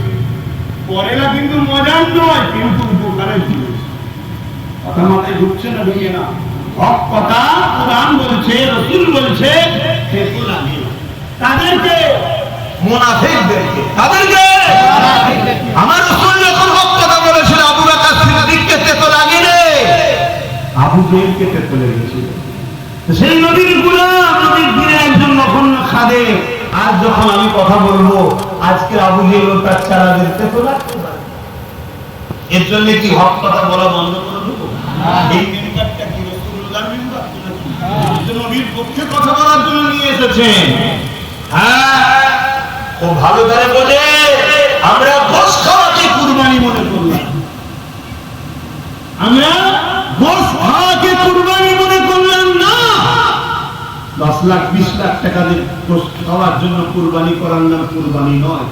করেলা কিন্তু মজার নয়, কিন্তু উপকারের জিনিস। কথা মাথায় ঢুকছে না? ঢুকে না। হক কথা কোরআন বলছে, রাসূল বলছে, সেগুলো লাগে তাদেরকে, মুনাফিকদেরকে, তাদেরকে। আমার রাসূল যখন হক কথা বলেছিল আবু বকর সিদ্দিককে তেতো লাগে রে, আবু জেহেলকে তেতো লেগেছিল। সেই নবীর গোলাম, নবীর দিনের একজন নগণ্য খাদেম। আজ যখন আমি কথা বলবো, আজকে আবু জেহেল ও তার চালাদের তেতো লাগতে পারে। এর জন্য কি হক কথা বলা বন্ধ করে দেবো? এই মিনিটটা কি রাসূলুল্লাহর মিনিট নাকি? নবীর পক্ষে কথা বলার জন্য নিয়ে এসেছেন। হ্যাঁ, খুব ভালো করে বলে আমরা গোশ খাওয়াকে কুরবানি মনে করলাম, আমরা গোশ খাওয়াকে কুরবানি মনে করলাম না। 10 লাখ 20 লাখ টাকা দিয়ে গোশ খাওয়ার জন্য কুরবানি করার নাম কুরবানি নয়।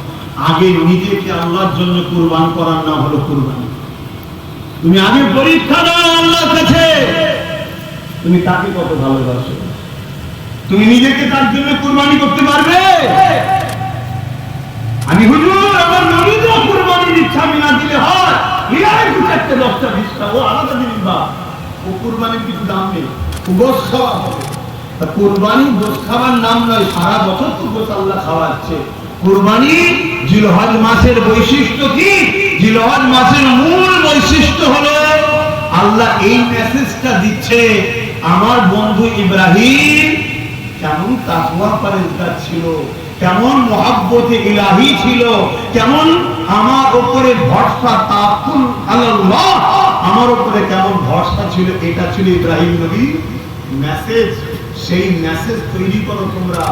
আগে নিজেকে আল্লাহর জন্য কুরবান করার নাম হলো কুরবানি। তুমি আগে পরীক্ষা দাও আল্লাহর কাছে, তুমি তাকে কত ভালোবাসো। তুমি নিজেকে তার জন্য কুরবানি করতে পারবে? আমি হুজুর আমার নবীকে কুরবানি দিচ্ছি, আমি না দিলে হয় লিয়ায় দু চারটে 10টা 20টা, ও আলাদা জিনিস বা ও কুরবানির কিছু দাম নেই, ও গোশ খাওয়া হবে। তা কুরবানি গোশ খাওয়ার নাম নয়, সারা বছর তো গোশ আল্লাহ খাওয়াচ্ছে। কুরবানি জিলহজ মাসের বৈশিষ্ট্য কি? জিলহজ মাসের মূল বৈশিষ্ট্য হলো আল্লাহ এই মেসেজটা দিচ্ছে, আমার বন্ধু ইব্রাহিম কেমন তাকওয়া পরহেজগার ছিল, কেমন মুহাব্বতে ইলাহি ছিল, কেমন আমার উপরে ভরসা, তাওয়াক্কুল আলাল্লাহ, আমার উপরে কেমন ভরসা ছিল। এটা ছিল ইব্রাহিম নবীর মেসেজ। সেই মেসেজ তৈরি করো তোমরা।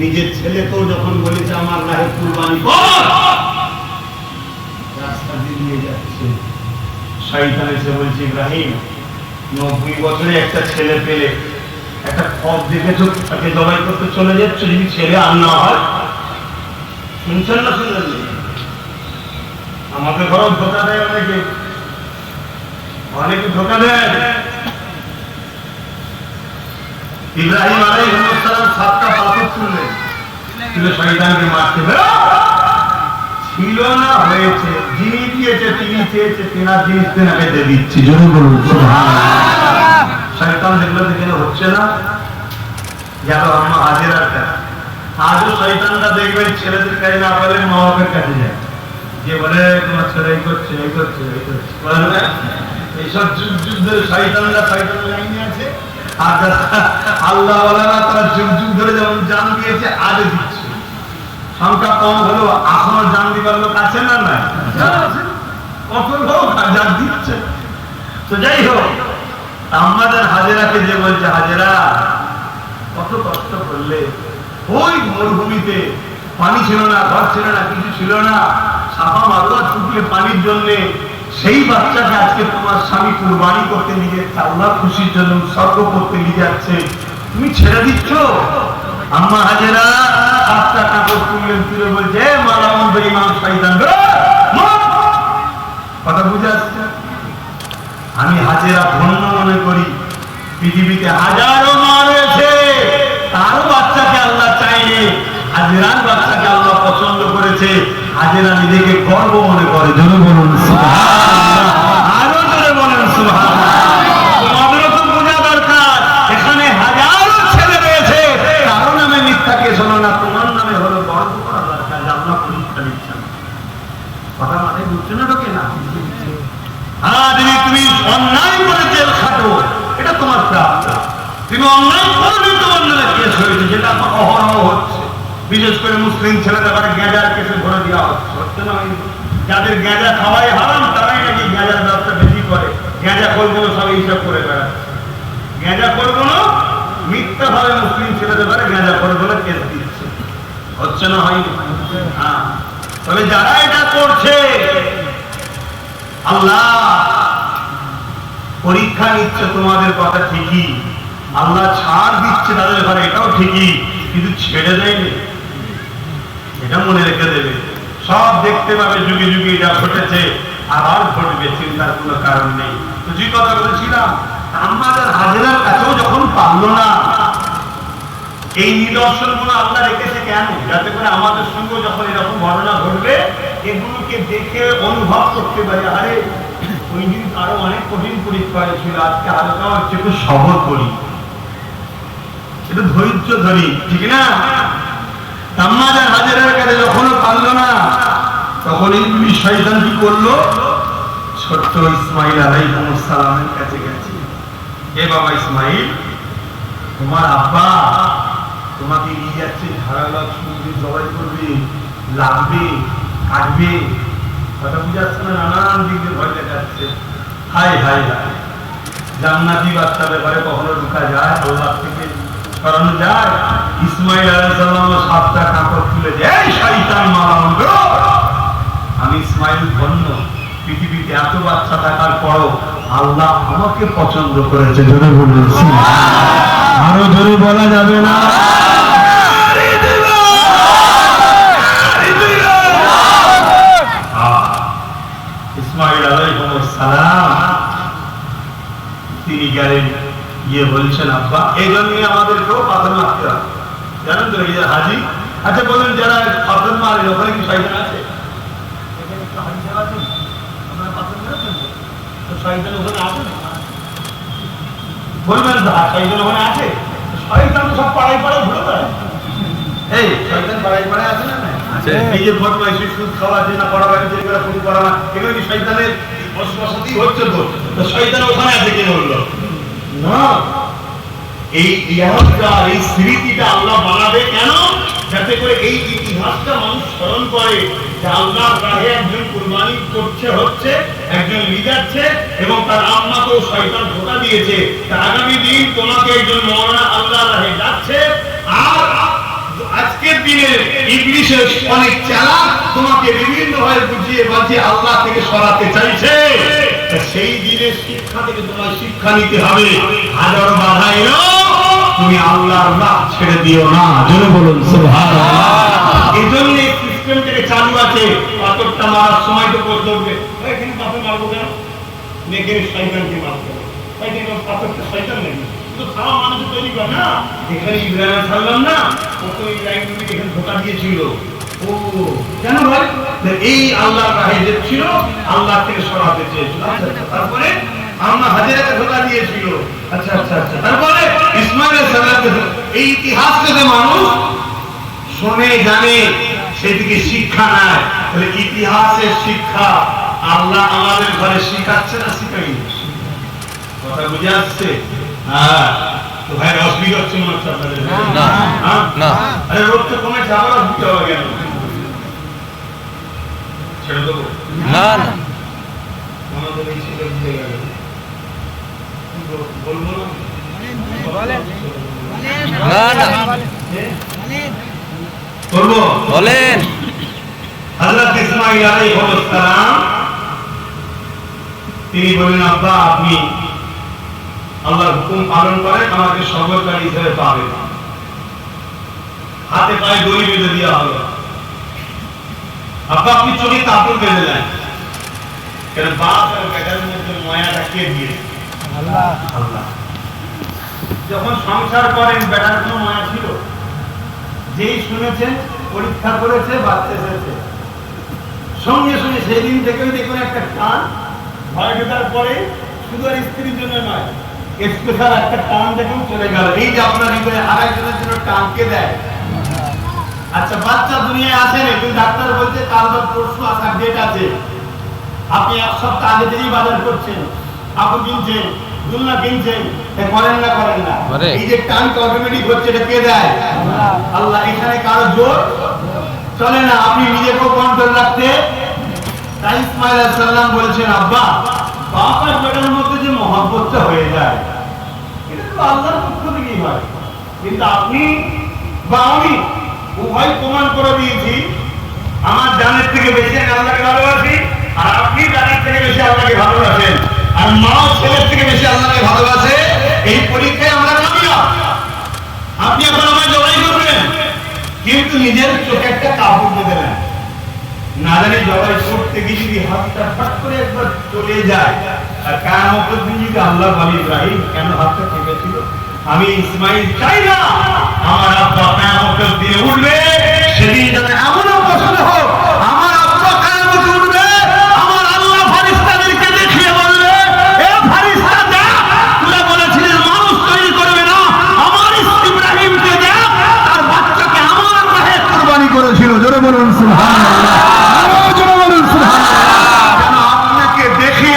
নিজের ছেলেকেও যখন বলেছে আমার রাহে কুরবানি কর, রাস্তা দিয়ে নিয়ে যাচ্ছে, শয়তান এসে বলছে ইব্রাহিম 90 বছরে একটা ছেলে পেলে, একটা খব দেখেছো, তাকে জবাই করতে চলে যাচ্ছ, যদি ছেলে আর না হয়। শুনছেন না? শুনলেন? আমাদের ঘরেও ধোকা দেয় অনেকে, অনেকে ধোকা দেয়। ইব্রাহিম আলাইহিস সালাম 7টা পাথর তুললেন, তুলে শয়তানকে মারতে ছিল না, হয়েছে। যিনি দিয়েছে তিনি চেয়েছে, তেনার জিনিস তেনাকে দিয়ে দিচ্ছি। জোরে বলুন সুবহানাল্লাহ। শয়তান দেখলো দেখে হচ্ছে না, গেল আম্মা হাজেরার কাছে। আজও শয়তানরা দেখবেন ছেলেদের কাছে না বলে মা বাবার কাছে যায়, যে বলে তোমার ছেলে এই করছে এই করছে এই করছে, এইসব যুগ যুগ ধরে শয়তানরা লাইনে আছে। আর আল্লাহ ওয়ালারা তারা যুগ যুগ ধরে যেমন জান দিয়েছে আজও দিচ্ছে। সংখ্যা কম হলো, এখনো জান দিবার লোক আছে না? না, কত লোক জান দিচ্ছে। তো যাই হোক, আমাদের হাজেরাকে যে বলছে, হাজেরা কত কষ্ট করলে, ওই মরুভূমিতে পানি ছিল না, ঘর ছিল না, কিছু ছিল না, সাফা মারুয়া ছুটলে পানির জন্য। সেই বাচ্চাকে আজকে তোমার স্বামী কুরবানি করতে নিয়ে যাচ্ছে, আল্লাহ খুশির জন্য উৎসর্গ করতে নিয়ে যাচ্ছে, তুমি ছেড়ে দিচ্ছ? আম্মা হাজেরা 7টা কাপড় তুললেন, তুলে বলছে মালামন বেঈমান শয়তান, কথা বুঝে আসছে? আমি হাজেরা ধন্য মনে করি, পৃথিবীতে হাজারো মা রয়েছে, তারও বাচ্চাকে আল্লাহ চাইলে, হাজেরার বাচ্চাকে আল্লাহ পছন্দ করেছে। হাজেরা নিজেকে গর্ব মনে করে। জোরে বলুন সুবহানাল্লাহ, আরো জোরে বলুন সুবহানাল্লাহ। তোমাদেরও তো বোঝা দরকার, এখানে হাজারো ছেলে রয়েছে, কারো নামে মিথ্যা কেস হলো না, তোমার নামে হলো। গর্ব করা দরকার যে আল্লাহ পরীক্ষা দিচ্ছেন। কথা মাথায় ঢুকছে না? ঢোকে না? যদি তুমি অন্যায় করে জেল খাটো, এটা তোমার প্রাপ্ত। তুমি অন্যায় করবে, তোমার নামে কেস হয়েছে, যেটা অহরহ হচ্ছে। বিশেষ করে মুসলিম ছেলেদের ব্যাপারে গাঁজার কেসে ভরে দেওয়া হচ্ছে, হচ্ছে না? যাদের গাঁজা খাওয়াই হারাম, তারাই নাকি গাঁজার ব্যবসা বেশি করে। হিসাব করে বেড়াচ্ছে, গেঁজা করবো না, মিথ্যা ভাবে মুসলিম ছেলেদের ব্যাপারে গেঁজা করবো না, কেস দিচ্ছে, হচ্ছে না হয়নি? হ্যাঁ। তবে যারা এটা করছে আল্লাহ পরীক্ষা নিচ্ছে, তোমাদের কথা ঠিকই, আল্লাহ ছাড় দিচ্ছে তাদের ব্যাপারে, এটাও ঠিকই, কিন্তু ছেড়ে দেয়নি, এটা মনে রেখে দেবে। সব দেখতে পাবে, যুগে যুগে যা ঘটেছে আবার ঘটবে, চিন্তার কোনো কারণ নেই। তো যে কথা বলেছিলাম, আমাদের হাজেরার কাছেও যখন পারলো না, এই নিদর্শন গুলো আল্লাহ রেখেছে কেন? যাতে করে আমাদের সঙ্গে যখন এরকম ঘটনা ঘটবে, এগুলোকে দেখে অনুভব করতে পারি, আরে ওই দিন আরো অনেক কঠিন পরীক্ষা ছিল, আজকে হালকা হচ্ছে, একটু সবর করি, একটু ধৈর্য ধরি, ঠিক না? আমাদের হাজেরার কাছে যখনও পারলো না, তখন এই শয়তান কি করলো? ছোট্ট ইসমাইল আলাইহিস সালামের কাছে গেছে, এ বাবা ইসমাইল, তোমার আব্বা তোমাকে নিয়ে যাচ্ছে, ধারালো ছুরি জবাই করবে, লাগবে, কাটবে, কথা বুঝাচ্ছে না? নানান দিক দিয়ে ভয় দেখাচ্ছে। হাই হাই হাই, জান্নাতি বাচ্চার ব্যাপারে কখনো ঢুকা যায়? আল্লাহ থেকে সরানো যায়? ইসমাইল আলাইহিস সালাম 7টা কাপড় তুলে দিয়ে, এই শয়তান মালাউন্ড, আমি ইসমাইল ধন্য, পৃথিবীতে এত বাচ্চা থাকার পরও আল্লাহ আমাকে পছন্দ করেছে। জোরে বলুন, আরো জোরে বলা যাবে না? ইসমাইল আলাইহিস সালাম তিনি গেলেন, গিয়ে বলছেন, আব্বা, এই জন্য আমাদেরকেও পাথর মারতে হবে, জানেন তো? এই যে হাজি, আচ্ছা বলুন, যারা পাথর মারে ওখানে কি শয়তান আছে? বলবেন শয়তান ওখানে আছে? শয়তান তো সব পাড়ায় পাড়ায় ঘুরে বেড়ায়। এই শয়তান পাড়ায় পাড়ায় আছে না? এই যে বদমাইশি, সুদ খাওয়া, যে না পড়া বাড়ি, যেগুলো শুরু করা না, এগুলো কি শয়তানের বসবাসী হচ্ছে? তো শয়তান ওখানে আছে কে বললো? না, এই ইতিহাসটা, এই স্মৃতিটা আল্লাহ বানাবে কেন? যাতে করে এই ইতিহাসটা মানুষ স্মরণ করে যে আল্লাহর রাহে একজন কুরবানি করছে, হচ্ছে একজন লিডারছে, এবং তার আম্মাকেও শয়তান ধোঁকা দিয়েছে। আগামী দিন তোমাকে একজন মওলানা আল্লাহর রাহে যাচ্ছে, আর আজকের দিনে ইবলিসের অনেক চালাক তোমাকে বিভিন্ন ভাবে বুঝিয়ে বাজিয়ে আল্লাহ থেকে সরাতে চাইছে। সেই দিনের শিক্ষা থেকে তোমার শিক্ষা নিতে হবে, হাজার বাধা এলো, তুমি আল্লাহর রাহ ছেড়ে দিও না। জোরে বলুন সুবহানাল্লাহ। এই জন্য এই সিস্টেম থেকে চালু আছে। পাথরটা মারার সময় তো করতে হবে, এখানে পাথর মারবো কেন? নেকের শয়তানকে মারতে হবে, তাই দেখো পাথরটা শয়তান নাকি? তো খাওয়া মানুষ তৈরি করে না। এখানে ইব্রাহিম ছাড়লাম না, কত ইব্রাহিম নবী এখানে ধোঁকা দিয়েছিল। ও কেন ভাই? এই আল্লাহর রাহে যে ছিল, আল্লাহ থেকে সরাতে চেয়েছিল। তারপরে আমরা হাজেরাকে ধোঁকা দিয়েছিল। আচ্ছা আচ্ছা আচ্ছা, তারপরে ইসমাইল আলাইহিস সালামকে। এই ইতিহাস থেকে মানুষ শুনে জানে, সেদিকে শিক্ষা নেয়। তাহলে ইতিহাসের শিক্ষা আল্লাহ আমাদের ঘরে শিখাচ্ছে না শিখাই? কথা বুঝে আসছে? হ্যাঁ। তো ভাই অসুবিধা হচ্ছে মনে হচ্ছে আপনাদের? না। আরে রোদ তো কমেছে, আবার অসুবিধা হবে কেন? ছেড়ে দেবো? না না, আমাদের এই ছেলে বুঝে গেল, বলবো না? করবো? বলেন। হযরত ইসমাঈল আলাইহিস সালাম তিনি বলেন, আব্বা, আপনি আল্লাহর হুকুম পালন করেন, আমাকে সর্বকারী হিসেবে পাবেন। হাতে পায়ে দড়ি বেঁধে দেওয়া হলো। আব্বা, আপনি চোখে কাপড় বেঁধে দেন, কেন বাপ আর বেটার মধ্যে মায়াটা কে দিয়েছে? আল্লাহ। আল্লাহ যখন সংসার করেন, বেটার কোনো মায়া ছিল? যেই শুনেছেন, পরীক্ষা করেছে, বাচ্চা এসেছে, সঙ্গে সঙ্গে সেদিন থেকেই দেখুন একটা টান, ভয় ঢোকার পরে শুধু আর স্ত্রীর জন্য নয়, স্পেশাল একটা টান দেখুন চলে গেল। এই যে আপনার হৃদয়ে আরেকজনের জন্য টানকে দেয়। আচ্ছা, বাচ্চা দুনিয়ায় আসেন, কিন্তু ডাক্তার বলছে কাল বা পরশু আসার ডেট আছে, আপনি এক সপ্তাহ আগে থেকেই বাজার করছেন, আপু কিনছেন, দুলনা কিনছেন, করেন না? করেন না? এই যে টানটা অটোমেটিক হচ্ছে, এটা কে দেয়? আল্লাহ। এখানে কারো জোর চলে না, আপনি নিজেকেও কন্ট্রোল রাখতে। তাই ইসমাঈল আলাইহিস সালাম বলছেন, আব্বা, বাপ আর বেটার মধ্যে যে মহব্বতটা হয়ে যায়, এটা তো আল্লাহর পক্ষ থেকেই হয়। কিন্তু আপনি বা আমি উভয় প্রমাণ করে দিয়েছি, আমার জানের থেকে বেশি আমি আল্লাহকে ভালোবাসি, আর আপনি জানের থেকে বেশি আল্লাহকে ভালোবাসেন, আর মা ছেলের থেকে বেশি আল্লাহকে ভালোবাসে। এই পরীক্ষায় আমরা কামিয়াব। আপনি এখন আমায় জবাই করবেন, কিন্তু নিজের চোখে একটা কাপড় বেঁধে দেন, না জানি জবাই করতে গিয়ে যদি হাতটা ফাট করে একবার চলে যায়, আর কিয়ামতের দিন যদি আল্লাহ বলে ইব্রাহিম কেন হাতটা কেঁপেছিল, আমি ইসমাইল চাই না আমার আব্বা কিয়ামতের দিনে উঠবে, সেদিন যেন এমন অবস্থা হোক আমার আব্বা কিয়ামতে উঠবে, আমার আল্লাহ ফেরেশতাদেরকে দেখিয়ে বলবে, এ ফেরেশতারা তোরা বলেছিলেন মানুষ তৈরি করবে না, আমার ইব্রাহিমকে দেখ, তার বাচ্চাকে আমার রাহে কুরবানি করেছিল। জোরে বলুন সুবহানাল্লাহ, জোরে বলুন সুবহানাল্লাহ। যেন আপনাকে দেখে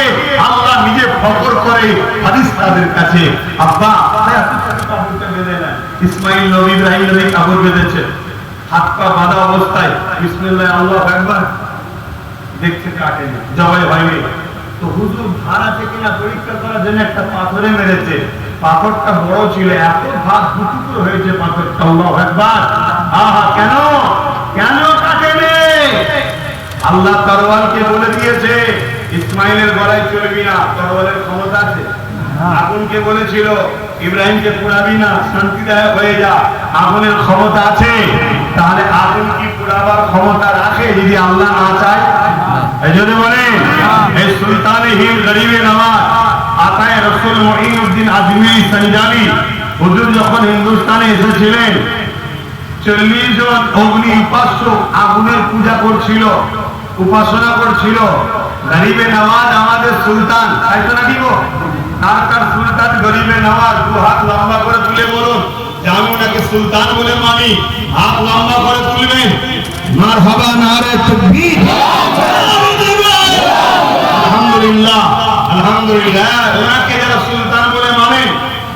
আল্লাহ নিজে ফখর করে ফেরেশতাদের কাছে, আব্বা কাপড়টা বেঁধে নেন। ইসমাইল নবী ইব্রাহিম নবী কাপড় বেঁধেছে, হাত পা বাঁধা অবস্থায় বিসমিল্লাহ আল্লাহু আকবার, দেখতে কাটে না, জবাই হয়নি। তো হুজুর ভাড়া থেকে না পরীক্ষা করার জন্য একটা পাথরে মেরেছে, পাথরটা বড় ছিল, এত ভাত দুটুকরো হয়েছে পাথরটা। আল্লাহু আকবার। আহা, কেন কেন কাটেনি? আল্লাহ তরবারকে বলে দিয়েছে ইসমাইলের গলায় চলবি না, তরবারের ক্ষমতা আছে। আগুনকে বলেছিল ইব্রাহিমকে পোড়াবি না, শান্তিদায়ক হয়ে যা, আগুনের ক্ষমতা আছে। তাহলে আগুন কি পোড়াবার ক্ষমতা রাখে যদি আল্লাহ না চায়? এই জন্য বলে এই সুলতান হিন্দ গরিবে নওয়াজ আতায়ে রাসূল মুঈনুদ্দিন আজমিরি সঞ্জাবি হুজুর যখন হিন্দুস্তানে এসেছিলেন, 40 জন অগ্নি উপাস্য আগুনের পূজা করছিল, উপাসনা করছিল। গরিবে নওয়াজ আমাদের সুলতান, তাই তো নাকি গো? কার সুলতান গরিবে নওয়াজ? দু হাত লম্বা করে তুলে বলুন যে আমি ওনাকে সুলতান বলে মানি। হাত লম্বা করে তুলবেন। মারহাবা, নারে তাকবীর, আলহামদুলিল্লাহ, আলহামদুলিল্লাহ। ওনাকে যারা সুলতান বলে মানে,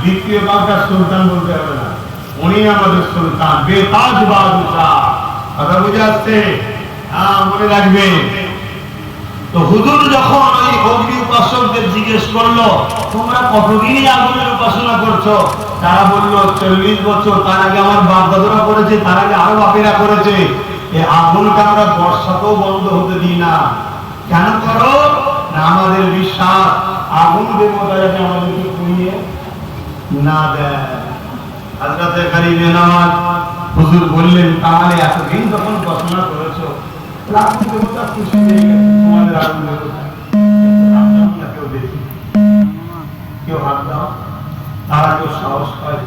দ্বিতীয় কাউকে সুলতান বলতে হবে না, উনি আমাদের সুলতান, বেতাজ বাদশাহ। কথা বুঝে আসছে? হ্যাঁ, মনে রাখবে। তো হুজুর যখন ওই অগ্নি উপাসকদের জিজ্ঞেস করলো তোমরা কতদিনই আগুনের উপাসনা করছো, তারা বললো 40 বছর। তার আগে আমার বাপ দাদুরা করেছে, তার আগে আরো বাপেরা করেছে। এই আগুনটা আমরা বর্ষাতেও বন্ধ হতে দিই না। কেন করো না? আমাদের বিশ্বাস আগুন দেবতা যাতে আমাদেরকে পুড়িয়ে না দেয়। হযরতে গরিবে নওয়াজ হুজুর বললেন তাহলে এতদিন যখন উপাসনা করেছো, রাত্রি দেবতা খুশি হয়ে গেছে, তোমাদের আগুন দেবতা আমরা কেউ দেখি, কেউ হাত দাও, তারা কেউ সাহস পায়।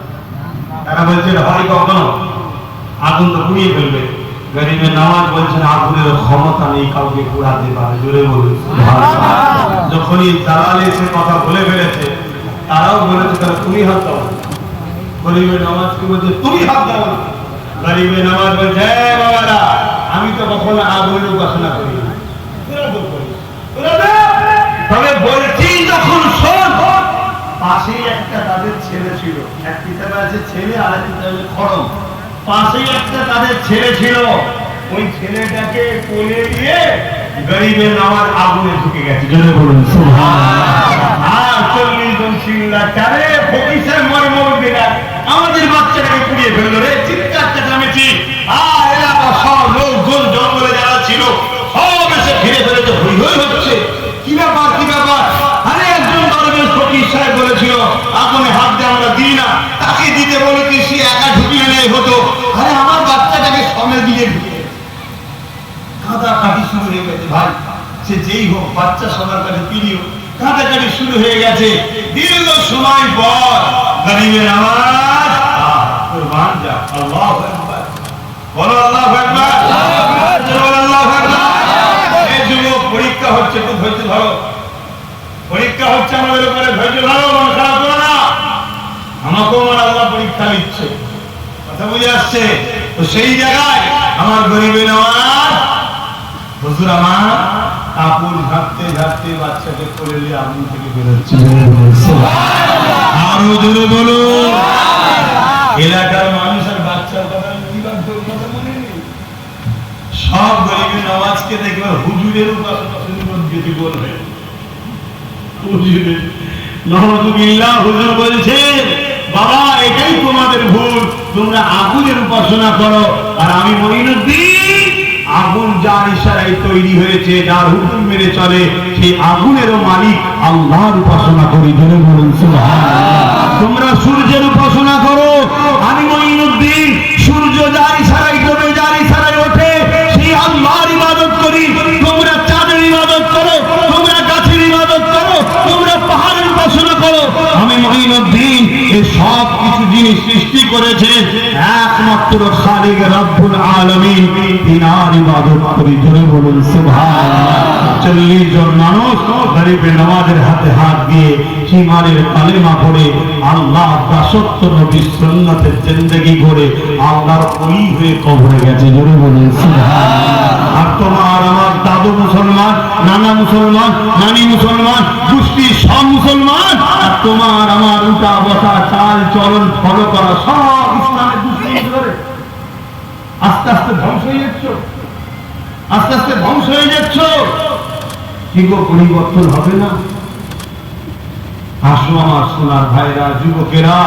তারা বলছে হয় কখনো আগুন তো পুড়িয়ে ফেলবে। গরিবে নওয়াজ বলছেন আগুনের ক্ষমতা নেই কাউকে পোড়াতে পারে। জোরে বলুন সুবহানাল্লাহ। যখনই জালাল এসে কথা বলে ফেলেছে, তারাও বলেছে তাহলে তুমি হাত দাও। গরিবে নওয়াজকে বলছে তুমি হাত দাও। গরিবে নওয়াজ বলছে বাবারা আমি তো কখনো আগুনের উপাসনা করি না, তবে বলছি যখন শোন। পাশেই একটা তাদের ছেলে ছিল, এক কিতাবে আছে ছেলে আর এক কিতাবে খড়ম। পাশেই একটা তাদের ছেলে ছিল, ওই ছেলেটাকে কোলে দিয়ে গরিবে নওয়াজ আগুনে ঢুকে গেছে। জোরে বলুন সুবহানাল্লাহ। আর 40 জন চিল্লা চারে ফকিসের মরে মরবে না, আমাদের বাচ্চাটাকে পুড়িয়ে ফেললো রে। চিৎকার চেঁচামেচি, আর এলাকা সব লোকজন জঙ্গলে যারা ছিল সব এসে ঘিরে ফেলেছে, হই হই হচ্ছে। কি ব্যাপার কি ব্যাপার? আরে একজন দরবেশ ফকির সাহেব বলেছিল আগুনে হাত দিয়ে আমরা দিই না, তাকে দিতে বলেছি সে একা ঢুকিয়ে নেই হতো। আরে আমার বাচ্চাটাকে সমেত দিয়ে ঢুকিয়ে কাঁদাকাটি শুরু হয়ে গেছে। ভাই সে যেই হোক, বাচ্চা সবার কাছে প্রিয়, কাঁদাকাটি শুরু হয়ে গেছে। দীর্ঘ সময় পর গরিবে নওয়াজ কুরবান যা। আল্লাহু আকবার, বলো আল্লাহু আকবার, আল্লাহু আকবার। এই যুবক পরীক্ষা হচ্ছে, খুব ধৈর্য ধরো, পরীক্ষা হচ্ছে আমাদের উপরে, ধৈর্য ধরো, মন খারাপ করো না। আমাকেও আমার আল্লাহ পরীক্ষা নিচ্ছে, কথা বুঝে আসছে? তো সেই জায়গায় আমার গরিবে নওয়াজ হুজুর আমার কাপড় ঝাড়তে ঝাড়তে বাচ্চাকে কোলে নিয়ে আগুন থেকে বেরোচ্ছে। আরো জোরে বলুন। এলাকার মানুষের বাচ্চার কথা মনে নেই, সব গরিবে নওয়াজকে দেখবে হুজুরের উপাসনা শুরু করে দিতে বলবে। হুজুরের নাউযুবিল্লাহ। হুজুর বলছেন বাবা এটাই তোমাদের ভুল, তোমরা আগুনের উপাসনা করো, আর আমি মঈনুদ্দিন আগুন যার ইশারায় তৈরি হয়েছে, যার হুকুম মেনে চলে, সেই আগুনেরও মালিক আল্লাহর উপাসনা করি। জোরে বলুন সুবহানাল্লাহ। তোমরা সূর্যের উপাসনা করো, আমি মঈনুদ্দিন সূর্য যার ইশারায় ডোবে, যার ইশারায় ওঠে, সেই আল্লাহর ইবাদত করি। তোমরা চাঁদের ইবাদত করো, তোমরা গাছের ইবাদত করো, তোমরা পাহাড়ের উপাসনা করো, আমি মঈনুদ্দিন এই সব কিছু জিনিস সৃষ্টি করেছে একমাত্র খালিক রব্বুল আলামিন, তিনার ইবাদত করি। জোরে বলুন সুবহানাল্লাহ। 40 জন মানুষ গরিবের নামাজের হাতে হাত দিয়ে ইমানের কালেমা পড়ে আল্লাহ দাসত্ব নবী সুন্নতের জিন্দেগি করে আল্লাহর ওলি হয়ে কবরে গেছে। জোরে বলুন সুবহানাল্লাহ। আর তোমার আমার দাদু মুসলমান, নানা মুসলমান, নানি মুসলমান, গোষ্ঠী সব মুসলমান, আর তোমার আমার উল্টা বসা চাল চলন ফলো করা সব ইসলামের দুশ্মনী করে আস্তে আস্তে ধ্বংস হয়ে যাচ্ছ, আস্তে আস্তে ধ্বংস হয়ে যাচ্ছ। কি গো পরিবর্তন হবে না? আসো আমার সোনার ভাইরা, যুবকেরা।